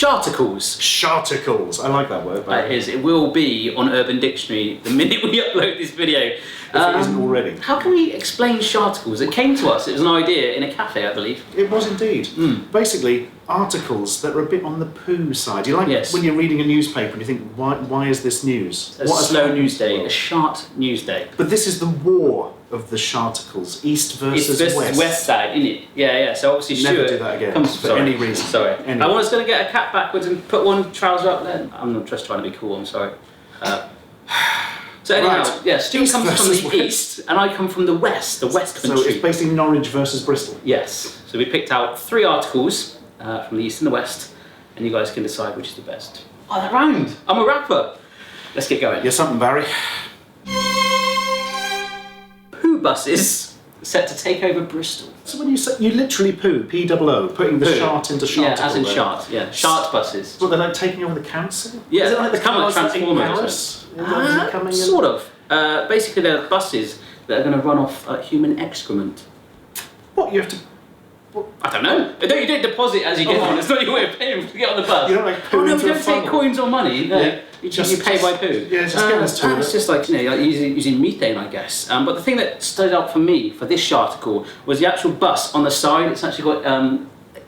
Sharticles. Sharticles. I like that word. That is. It will be on Urban Dictionary the minute we upload this video. If it isn't already. How can we explain Sharticles? It came to us. It was an idea in a cafe, I believe. It was indeed. Basically, articles that are a bit on the poo side. You like when you're reading a newspaper and you think, why is this news? A slow news day, a shart news day. But this is the war of the Sharticles, East versus West. West side, isn't it? Yeah. So obviously Never Stuart do that again, for any reason. Sorry. Anyway. I was going to get a cat backwards and put one trouser up then. I'm not just trying to be cool, I'm sorry. So anyhow, Stuart comes from the east and I come from the west country. So it's basically Norwich versus Bristol. Yes. So we picked out 3 articles from the east and the west, and you guys can decide which is the best. Oh, that rhymed! I'm a rapper! Let's get going. You're something, Barry. Poo buses set to take over Bristol. So when you say, you literally poo, P-O-O, putting the shart into Sharticle. Yeah, as in there. shart, yeah. Shart buses. What, they're like taking over the council? Yeah, is it like the kind of like Transformers? Sort of. Basically, they're buses that are going to run off human excrement. What, you have to... I don't know. You don't deposit as you get on. It's not your way of paying to get on the bus. You don't like poo no, into we a don't take funnel. coins or money. No, Yeah. you pay by poo. Yeah, just get us to it. It's just like, like using methane, I guess. But the thing that stood out for me for this Sharticle was the actual bus on the side. It's actually got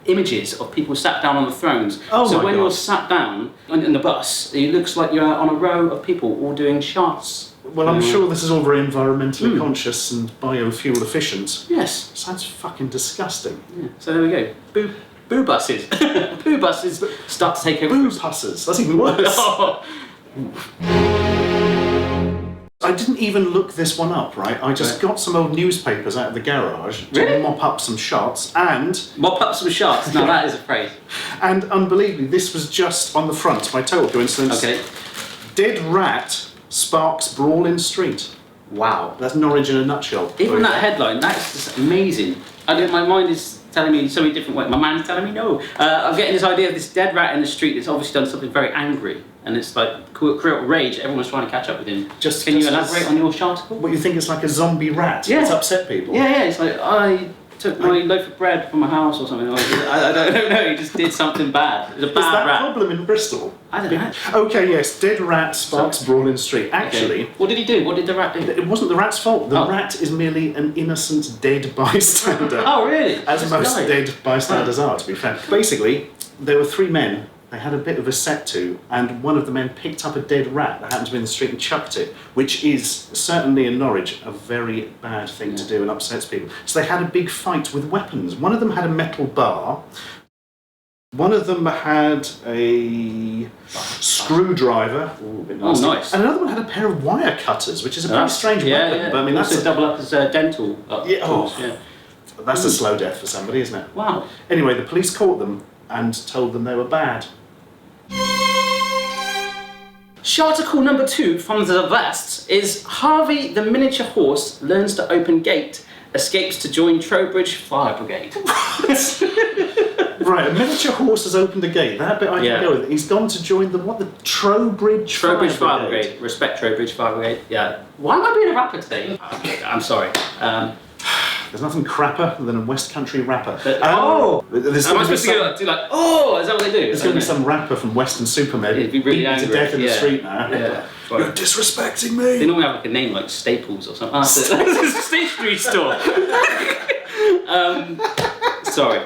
images of people sat down on the thrones. So when you're sat down in the bus, it looks like you're on a row of people all doing sharts. Well, I'm sure this is all very environmentally conscious and biofuel efficient. Yes. Sounds fucking disgusting. Yeah. So there we go. Boo buses. Boo buses start to take over. Boo pusses. That's even worse. I didn't even look this one up, right? I just got some old newspapers out of the garage to mop up some shots and... Mop up some shots? Now that is a phrase. And unbelievably, this was just on the front, by total coincidence. Okay. Dead rat sparks brawl in street. Wow. That's Norwich in a nutshell. Even that headline, that's just amazing. My mind is telling me so many different ways. My mind's telling me no. I'm getting this idea of this dead rat in the street that's obviously done something very angry. And it's like create rage. Everyone's trying to catch up with him. Can you elaborate on your Sharticle? What, you think it's like a zombie rat? Yeah. It's upset people? Yeah. It's like, I took my loaf of bread from my house or something. I don't know. He just did something bad. It was a bad rat. Is that rat. problem in Bristol? I don't know. Okay, yes. Dead rat sparks brawl in street. Actually... Okay. What did he do? What did the rat do? It wasn't the rat's fault. The rat is merely an innocent dead bystander. Oh, really? As most dead bystanders are, to be fair. Basically, there were 3 men. They had a bit of a set to, and one of the men picked up a dead rat that happened to be in the street and chucked it, which is certainly in Norwich a very bad thing to do and upsets people. So they had a big fight with weapons. One of them had a metal bar. One of them had a screwdriver. Ooh, a bit nasty. Oh, nice. And another one had a pair of wire cutters, which is a pretty strange weapon. Yeah. But I mean, that's a double up as dental. That's a slow death for somebody, isn't it? Wow. Anyway, the police caught them and told them they were bad. Sharticle number 2 from the West is Harvey the miniature horse learns to open gate, escapes to join Trowbridge Fire Brigade. Right, a miniature horse has opened a gate. That bit I can go with. He's gone to join the Trowbridge Fire Brigade. Respect Trowbridge Fire Brigade. Yeah. Why am I being a rapper today? I'm sorry. There's nothing crapper than a West Country rapper. Am I supposed to do like, oh, is that what they do? There's going to be some rapper from Western Supermed He'd be really beaten angry. to death in the street now. Yeah. You're disrespecting me. They normally have like a name like Staples or something. That's a stationery store. Sorry.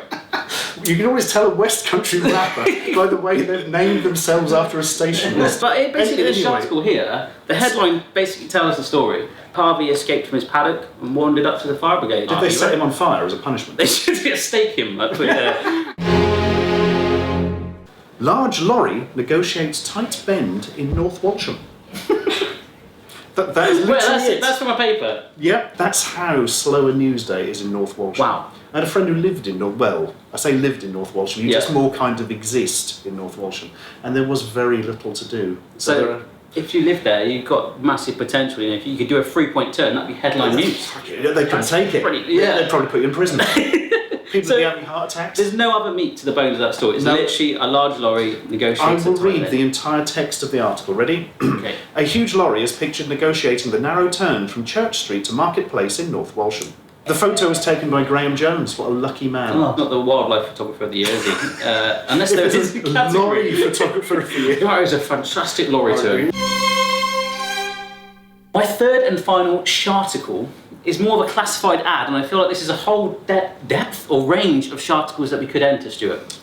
You can always tell a West Country rapper by the way they've named themselves after a station. But basically, this article here, the headline basically tells the story. Harvey escaped from his paddock and wandered up to the fire brigade. Did they set him on fire as a punishment? They should stake him. Put it there. Large lorry negotiates tight bend in North Walsham. That is literally it. That's from a paper. Yep, that's how slow a news day is in North Walsham. Wow. I had a friend who lived in I say lived in North Walsham, you just more kind of exist in North Walsham, and there was very little to do. So if you lived there, you've got massive potential. If you could do a 3-point turn, that'd be headline news. They couldn't take it. They'd probably put you in prison. People would be having heart attacks. There's no other meat to the bones of that story. It's literally a large lorry negotiating. I will read the entire text of the article. Ready? Okay. A huge lorry is pictured negotiating the narrow turn from Church Street to Market Place in North Walsham. The photo was taken by Graham Jones. What a lucky man. Oh, not the wildlife photographer of the year, is he? Unless there is a Lorry photographer of the year. That is a fantastic Lorry too. My third and final Sharticle is more of a classified ad, and I feel like this is a whole depth or range of Sharticles that we could enter, Stuart.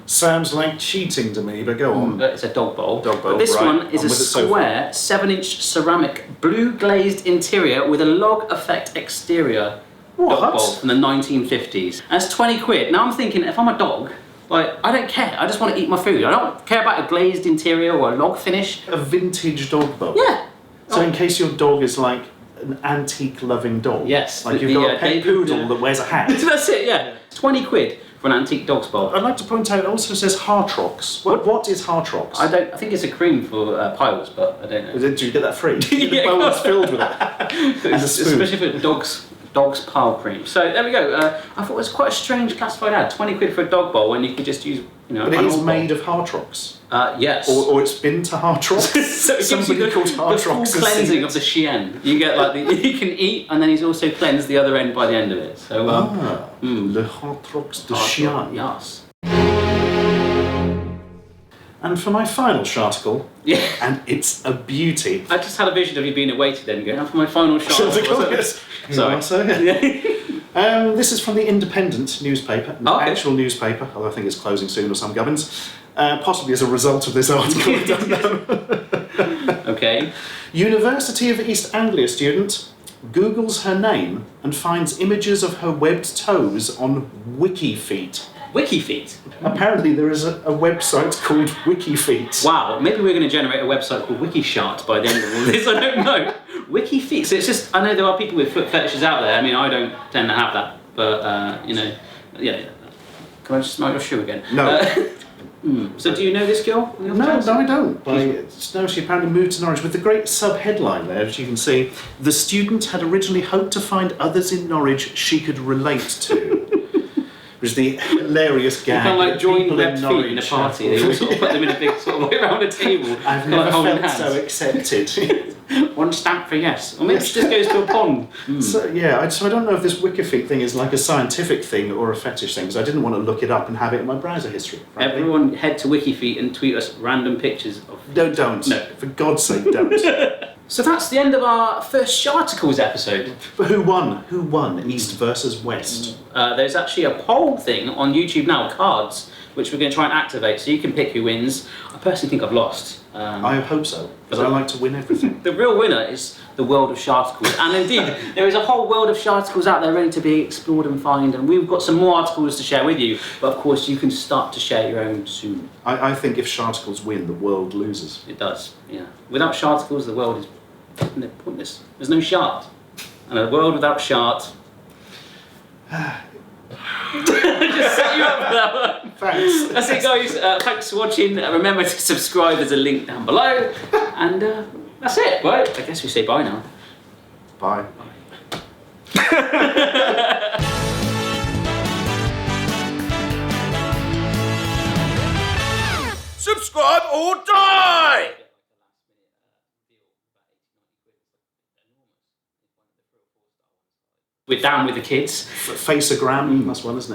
Sounds like cheating to me, but go on. It's a dog bowl. Dog bowl, But this right. one is On a with it so square 7-inch ceramic blue glazed interior with a log effect exterior. What? Dog bowl from the 1950s. And it's 20 quid. Now I'm thinking, if I'm a dog, like, I don't care. I just want to eat my food. I don't care about a glazed interior or a log finish. A vintage dog bowl? Yeah. So in case your dog is like an antique-loving dog? Yes. Like you've got a pet poodle that wears a hat? That's it, yeah. 20 quid for an antique dog's bowl. I'd like to point out it also says Hartrox. What is Hartrox? I think it's a cream for piles, but I don't know. Did you get that free? Yeah, The bowl was filled with it. And a spoon. Especially for dog's pile cream. So there we go. I thought it was quite a strange classified ad. 20 quid for a dog bowl when you could just use, But it is made of Hartrox. Yes. Or it's been to Hartrox. So it gives you Somebody called Hartrox. the full cleansing of the Chien. You get like you can eat, and then he's also cleansed the other end by the end of it. So Le Hartrox de Chien. Yes. And for my final Sharticle, Yeah. and it's a beauty. I just had a vision of you being a waiter then going, for my final shot. Sorry. This is from the Independent newspaper, an actual newspaper, although I think it's closing soon or some gubbins. Possibly as a result of this article, I don't know. Okay. University of East Anglia student Googles her name and finds images of her webbed toes on Wiki feet. Wiki feet. Apparently there is a website called Wiki feet. Wow, maybe we're going to generate a website called Wiki Shart by the end of all this, I don't know. Wiki feet. So it's just, I know there are people with foot fetishes out there. I mean, I don't tend to have that, but, yeah. Can I just smell your shoe again? No. So do you know this girl? No, I don't. No, she apparently moved to Norwich with the great sub-headline there, as you can see. The student had originally hoped to find others in Norwich she could relate to. Which is the hilarious gag. Kind of like join webbed feet Norwich in a party. They always sort of put them in a big sort of way around a table. I've never felt so accepted. One stamp for yes. Or maybe it just goes to a pond. So I don't know if this Wiki feet thing is like a scientific thing or a fetish thing, because I didn't want to look it up and have it in my browser history. Frankly. Everyone head to WikiFeet and tweet us random pictures of... No, don't. No. For God's sake, don't. So that's the end of our first Sharticles episode. But who won? Who won? East versus West? There's actually a poll thing on YouTube now, cards, which we're going to try and activate, so you can pick who wins. I personally think I've lost. I hope so, because I like to win everything. The real winner is the world of Sharticles, and indeed, there is a whole world of Sharticles out there ready to be explored and found, and we've got some more articles to share with you, but of course you can start to share your own soon. I think if Sharticles win, the world loses. It does, yeah. Without Sharticles, the world is pointless. There's no shart. And a world without shart... Just set you up for that one. Thanks. That's it, guys. Thanks for watching. Remember to subscribe. There's a link down below. And that's it, right? I guess we say bye now. Bye. Subscribe or die! We're down with the kids. Face-a-gram, that's one, isn't it?